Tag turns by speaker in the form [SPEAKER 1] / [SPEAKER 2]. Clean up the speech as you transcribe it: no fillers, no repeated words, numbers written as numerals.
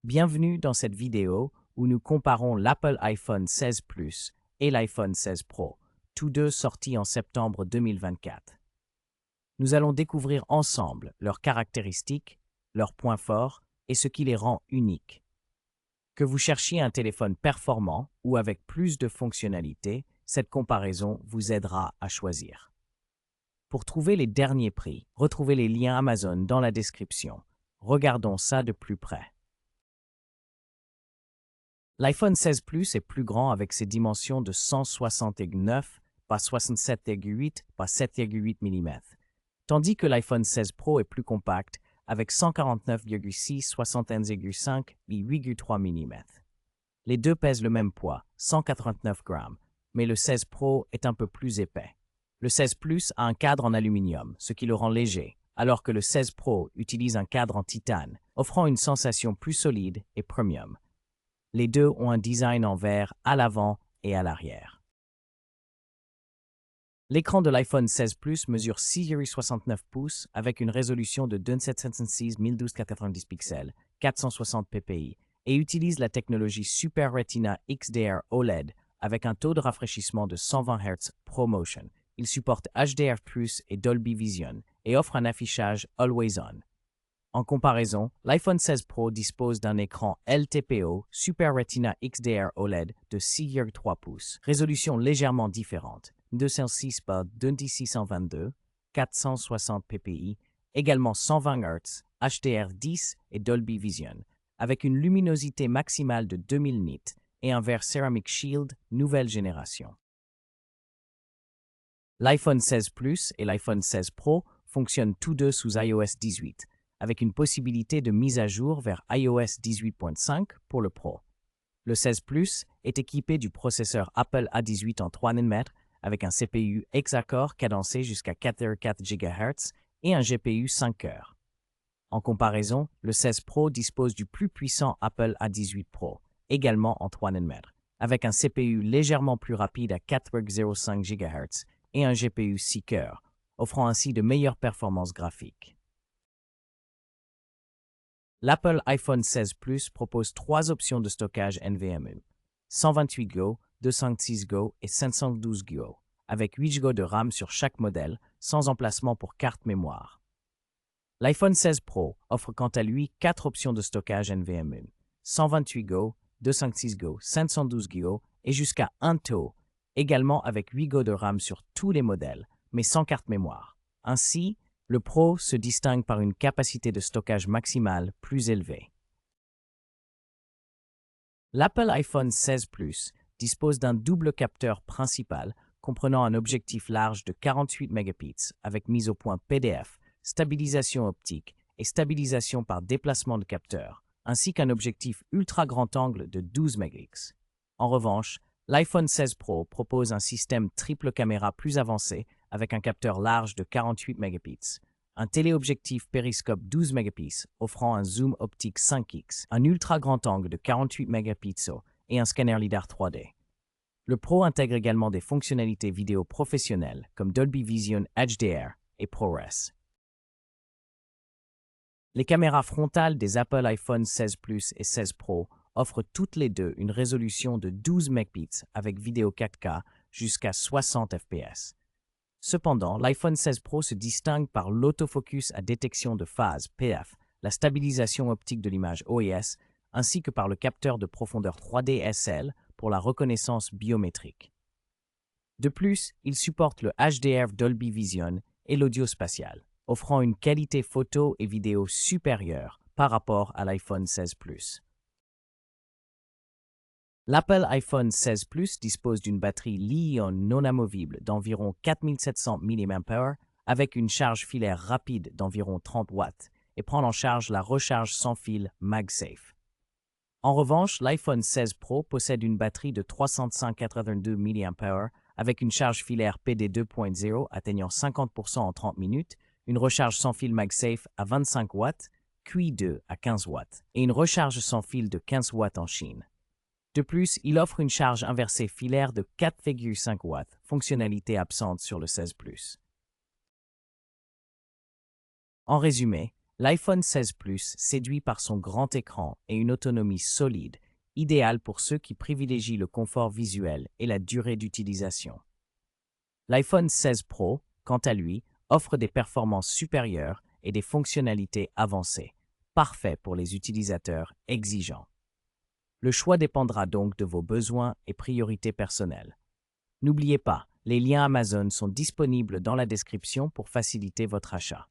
[SPEAKER 1] Bienvenue dans cette vidéo où nous comparons l'Apple iPhone 16 Plus et l'iPhone 16 Pro, tous deux sortis en septembre 2024. Nous allons découvrir ensemble leurs caractéristiques, leurs points forts et ce qui les rend uniques. Que vous cherchiez un téléphone performant ou avec plus de fonctionnalités, cette comparaison vous aidera à choisir. Pour trouver les derniers prix, retrouvez les liens Amazon dans la description. Regardons ça de plus près. L'iPhone 16 Plus est plus grand avec ses dimensions de 160,9 par 67,8 par 7,8 mm, tandis que l'iPhone 16 Pro est plus compact avec 149,6 61,5 et 8,3 mm. Les deux pèsent le même poids, 189 grammes, mais le 16 Pro est un peu plus épais. Le 16 Plus a un cadre en aluminium, ce qui le rend léger, alors que le 16 Pro utilise un cadre en titane, offrant une sensation plus solide et premium. Les deux ont un design en verre à l'avant et à l'arrière. L'écran de l'iPhone 16 Plus mesure 6,69 pouces avec une résolution de 2766 1290 pixels, 460 ppi, et utilise la technologie Super Retina XDR OLED avec un taux de rafraîchissement de 120 Hz ProMotion. Il supporte HDR+ et Dolby Vision et offre un affichage Always On. En comparaison, l'iPhone 16 Pro dispose d'un écran LTPO Super Retina XDR OLED de 6,3 pouces, résolution légèrement différente, 206 par 2622, 460 ppi, également 120 Hz, HDR10 et Dolby Vision, avec une luminosité maximale de 2000 nits et un verre Ceramic Shield nouvelle génération. L'iPhone 16 Plus et l'iPhone 16 Pro fonctionnent tous deux sous iOS 18, avec une possibilité de mise à jour vers iOS 18.5 pour le Pro. Le 16 Plus est équipé du processeur Apple A18 en 3 nm avec un CPU hexa-core cadencé jusqu'à 4,4 GHz et un GPU 5 heures. En comparaison, le 16 Pro dispose du plus puissant Apple A18 Pro, également en 3 nm, avec un CPU légèrement plus rapide à 4,05 GHz et un GPU 6 cœurs, offrant ainsi de meilleures performances graphiques. L'Apple iPhone 16 Plus propose 3 options de stockage NVMe, 128 Go, 256 Go et 512 Go, avec 8 Go de RAM sur chaque modèle, sans emplacement pour carte mémoire. L'iPhone 16 Pro offre quant à lui 4 options de stockage NVMe, 128 Go, 256 Go, 512 Go et jusqu'à 1 TB, également avec 8 Go de RAM sur tous les modèles, mais sans carte mémoire. Ainsi, le Pro se distingue par une capacité de stockage maximale plus élevée. L'Apple iPhone 16 Plus dispose d'un double capteur principal comprenant un objectif large de 48 mégapixels avec mise au point PDF, stabilisation optique et stabilisation par déplacement de capteur, ainsi qu'un objectif ultra grand angle de 12 mégapixels. En revanche, l'iPhone 16 Pro propose un système triple caméra plus avancé avec un capteur large de 48 mégapixels, un téléobjectif périscope 12 mégapixels offrant un zoom optique 5x, un ultra grand angle de 48 mégapixels et un scanner LiDAR 3D. Le Pro intègre également des fonctionnalités vidéo professionnelles comme Dolby Vision HDR et ProRes. Les caméras frontales des Apple iPhone 16 Plus et 16 Pro offrent toutes les deux une résolution de 12 mégapixels avec vidéo 4K jusqu'à 60 fps. Cependant, l'iPhone 16 Pro se distingue par l'autofocus à détection de phase PF, la stabilisation optique de l'image OIS, ainsi que par le capteur de profondeur 3D SL pour la reconnaissance biométrique. De plus, il supporte le HDR Dolby Vision et l'audio spatial, offrant une qualité photo et vidéo supérieure par rapport à l'iPhone 16 Plus. L'Apple iPhone 16 Plus dispose d'une batterie Li-ion non amovible d'environ 4700 mAh avec une charge filaire rapide d'environ 30 watts et prend en charge la recharge sans fil MagSafe. En revanche, l'iPhone 16 Pro possède une batterie de 382 mAh avec une charge filaire PD 2.0 atteignant 50% en 30 minutes, une recharge sans fil MagSafe à 25 watts, QI2 à 15 watts et une recharge sans fil de 15 watts en Chine. De plus, il offre une charge inversée filaire de 4,5 watts, fonctionnalité absente sur le 16 Plus. En résumé, L'iPhone 16 Plus séduit par son grand écran et une autonomie solide, idéal pour ceux qui privilégient le confort visuel et la durée d'utilisation. L'iPhone 16 Pro, quant à lui, offre des performances supérieures et des fonctionnalités avancées, parfait pour les utilisateurs exigeants. Le choix dépendra donc de vos besoins et priorités personnelles. N'oubliez pas, les liens Amazon sont disponibles dans la description pour faciliter votre achat.